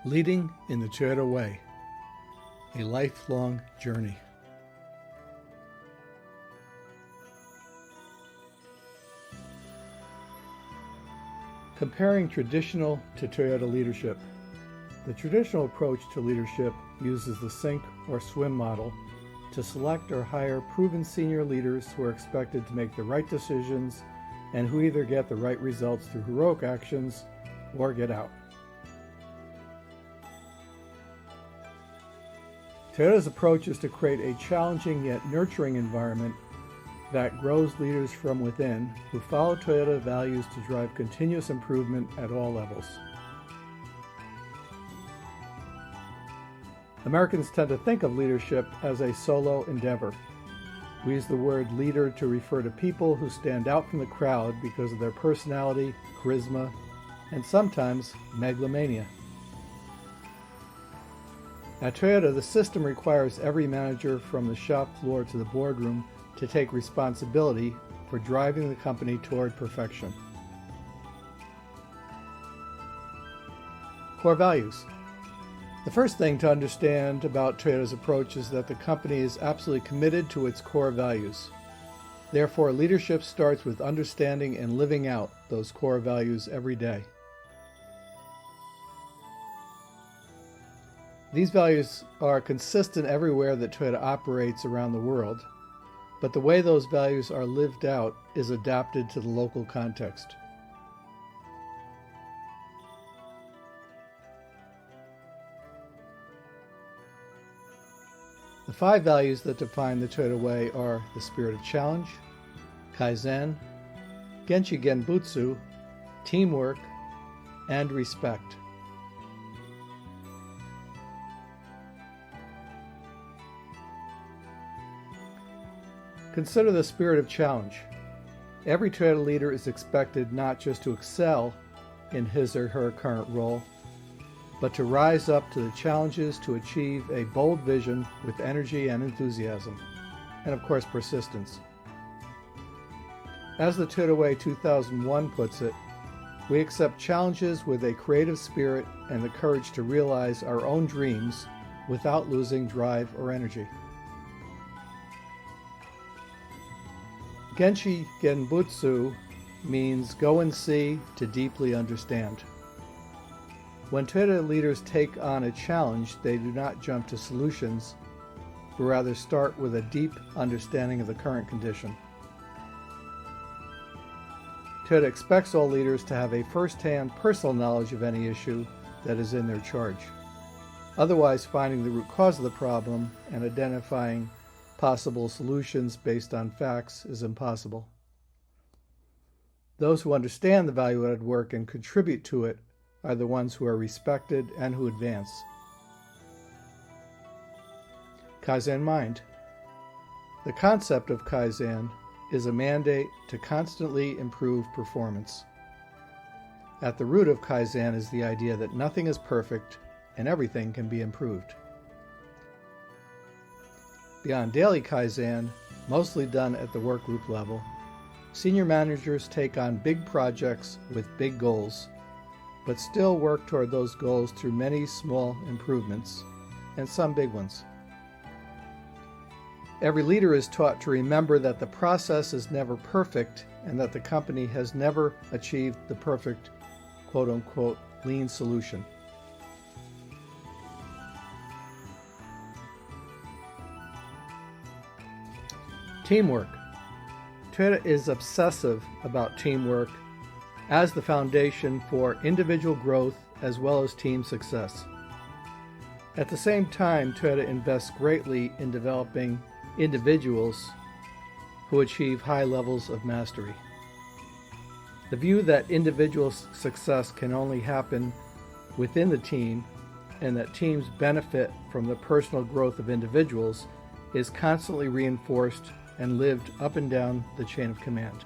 Leading in the Toyota Way, a lifelong journey. Comparing traditional to Toyota leadership. The traditional approach to leadership uses the sink or swim model to select or hire proven senior leaders who are expected to make the right decisions and who either get the right results through heroic actions or get out. Toyota's approach is to create a challenging yet nurturing environment that grows leaders from within who follow Toyota values to drive continuous improvement at all levels. Americans tend to think of leadership as a solo endeavor. We use the word leader to refer to people who stand out from the crowd because of their personality, charisma, and sometimes megalomania. At Toyota, the system requires every manager from the shop floor to the boardroom to take responsibility for driving the company toward perfection. Core values. The first thing to understand about Toyota's approach is that the company is absolutely committed to its core values. Therefore, leadership starts with understanding and living out those core values every day. These values are consistent everywhere that Toyota operates around the world, but the way those values are lived out is adapted to the local context. The 5 values that define the Toyota Way are the spirit of challenge, Kaizen, genbutsu, teamwork, and respect. Consider the spirit of challenge. Every Toyota leader is expected not just to excel in his or her current role, but to rise up to the challenges to achieve a bold vision with energy and enthusiasm, and of course persistence. As the Toyota Way 2001 puts it, we accept challenges with a creative spirit and the courage to realize our own dreams without losing drive or energy. Genbutsu means go and see to deeply understand. When Toyota leaders take on a challenge, they do not jump to solutions, but rather start with a deep understanding of the current condition. Toyota expects all leaders to have a first-hand personal knowledge of any issue that is in their charge. Otherwise, finding the root cause of the problem and identifying possible solutions based on facts is impossible. Those who understand the value-added work and contribute to it are the ones who are respected and who advance. Kaizen Mind. The concept of Kaizen is a mandate to constantly improve performance. At the root of Kaizen is the idea that nothing is perfect and everything can be improved. Beyond Daily Kaizen, mostly done at the workgroup level, senior managers take on big projects with big goals, but still work toward those goals through many small improvements, and some big ones. Every leader is taught to remember that the process is never perfect and that the company has never achieved the perfect, quote-unquote, lean solution. Teamwork. Toyota is obsessive about teamwork as the foundation for individual growth as well as team success. At the same time, Toyota invests greatly in developing individuals who achieve high levels of mastery. The view that individual success can only happen within the team and that teams benefit from the personal growth of individuals is constantly reinforced and lived up and down the chain of command.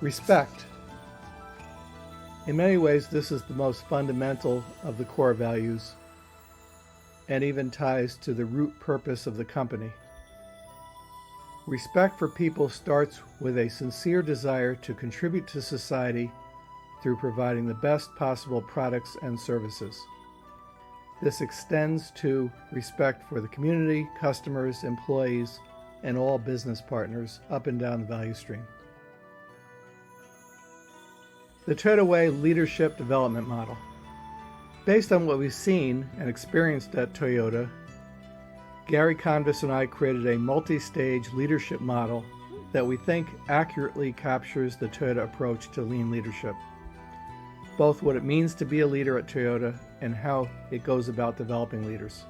Respect. In many ways, this is the most fundamental of the core values and even ties to the root purpose of the company. Respect for people starts with a sincere desire to contribute to society through providing the best possible products and services. This extends to respect for the community, customers, employees, and all business partners up and down the value stream. The Toyota Way Leadership Development Model. Based on what we've seen and experienced at Toyota, Gary Convis and I created a multi-stage leadership model that we think accurately captures the Toyota approach to lean leadership, both what it means to be a leader at Toyota and how it goes about developing leaders.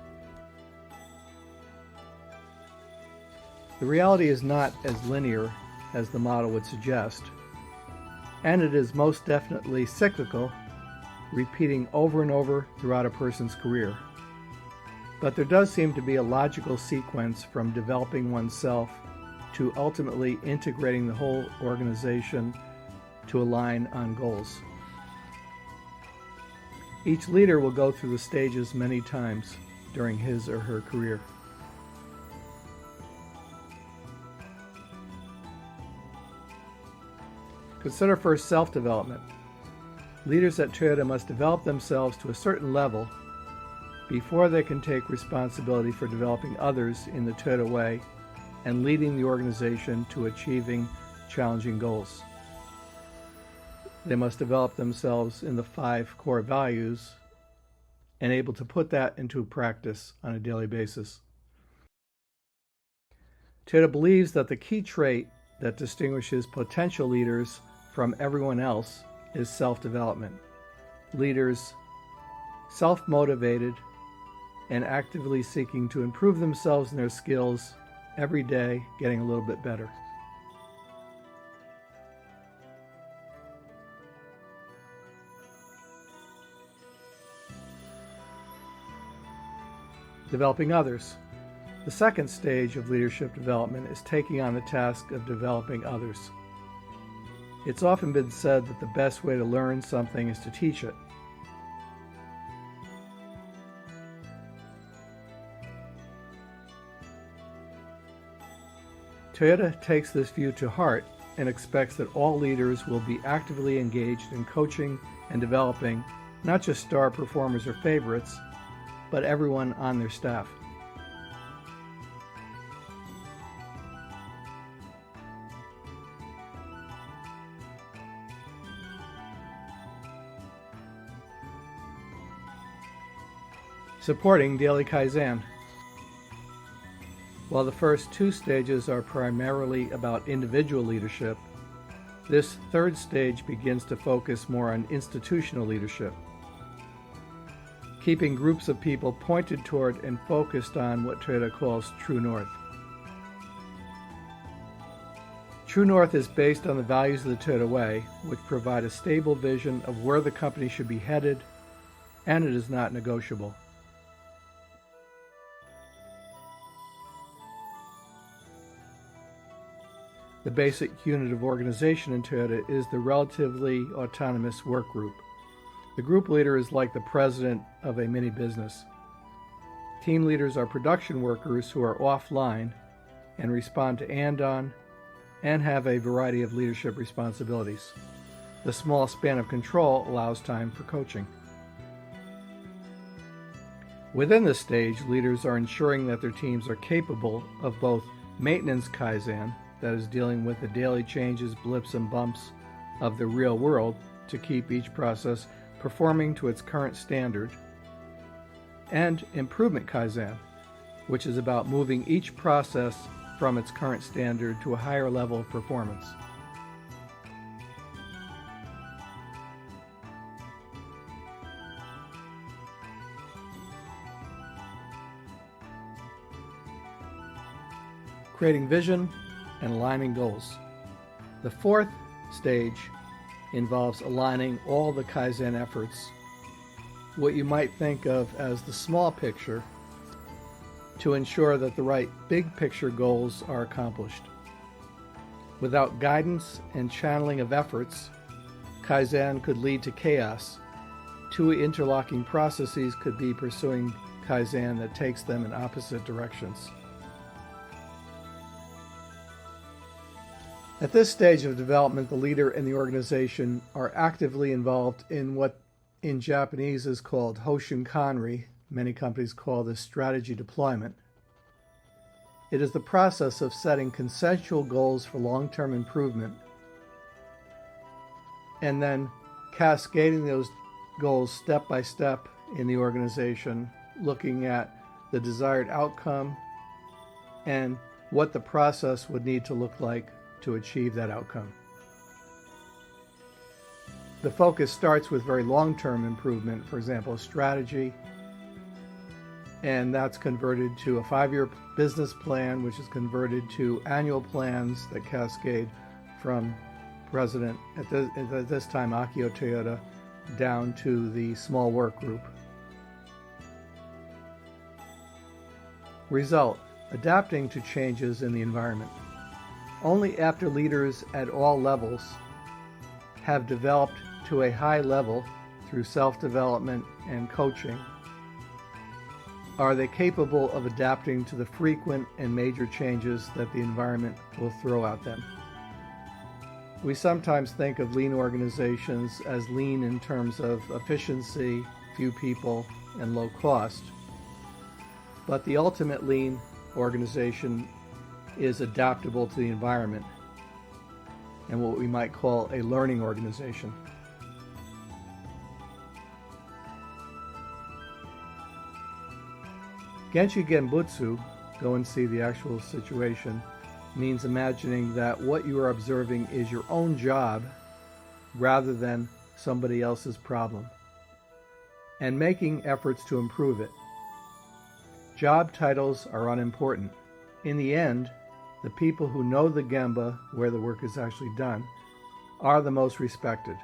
The reality is not as linear as the model would suggest, and it is most definitely cyclical, repeating over and over throughout a person's career. But there does seem to be a logical sequence from developing oneself to ultimately integrating the whole organization to align on goals. Each leader will go through the stages many times during his or her career. Consider first self-development. Leaders at Toyota must develop themselves to a certain level before they can take responsibility for developing others in the Toyota way and leading the organization to achieving challenging goals. They must develop themselves in the 5 core values and able to put that into practice on a daily basis. Toyota believes that the key trait that distinguishes potential leaders from everyone else is self-development. Leaders self-motivated and actively seeking to improve themselves and their skills every day, getting a little bit better. Developing others. The second stage of leadership development is taking on the task of developing others. It's often been said that the best way to learn something is to teach it. Toyota takes this view to heart and expects that all leaders will be actively engaged in coaching and developing not just star performers or favorites, but everyone on their staff. Supporting Daily Kaizen. While the first 2 stages are primarily about individual leadership, this third stage begins to focus more on institutional leadership, keeping groups of people pointed toward and focused on what Toyota calls True North. True North is based on the values of the Toyota Way, which provide a stable vision of where the company should be headed, and it is not negotiable. The basic unit of organization in Toyota is the relatively autonomous work group. The group leader is like the president of a mini business. Team leaders are production workers who are offline and respond to and have a variety of leadership responsibilities. The small span of control allows time for coaching. Within this stage, leaders are ensuring that their teams are capable of both maintenance Kaizen, that is dealing with the daily changes, blips, and bumps of the real world to keep each process performing to its current standard, and improvement Kaizen, which is about moving each process from its current standard to a higher level of performance. Creating vision and aligning goals. The fourth stage involves aligning all the Kaizen efforts, what you might think of as the small picture, to ensure that the right big picture goals are accomplished. Without guidance and channeling of efforts, Kaizen could lead to chaos. 2 interlocking processes could be pursuing Kaizen that takes them in opposite directions. At this stage of development, the leader and the organization are actively involved in what in Japanese is called Hoshinkanri. Many companies call this strategy deployment. It is the process of setting consensual goals for long-term improvement and then cascading those goals step by step in the organization, looking at the desired outcome and what the process would need to look like to achieve that outcome. The focus starts with very long-term improvement, for example, a strategy, and that's converted to a 5-year business plan, which is converted to annual plans that cascade from President, at this time Akio Toyoda, down to the small work group. Result: adapting to changes in the environment. Only after leaders at all levels have developed to a high level through self-development and coaching are they capable of adapting to the frequent and major changes that the environment will throw at them. We sometimes think of lean organizations as lean in terms of efficiency, few people, and low cost. But the ultimate lean organization is adaptable to the environment and what we might call a learning organization. Genchi genbutsu, go and see the actual situation, means imagining that what you are observing is your own job rather than somebody else's problem, and making efforts to improve it. Job titles are unimportant. In the end, the people who know the gemba, where the work is actually done, are the most respected.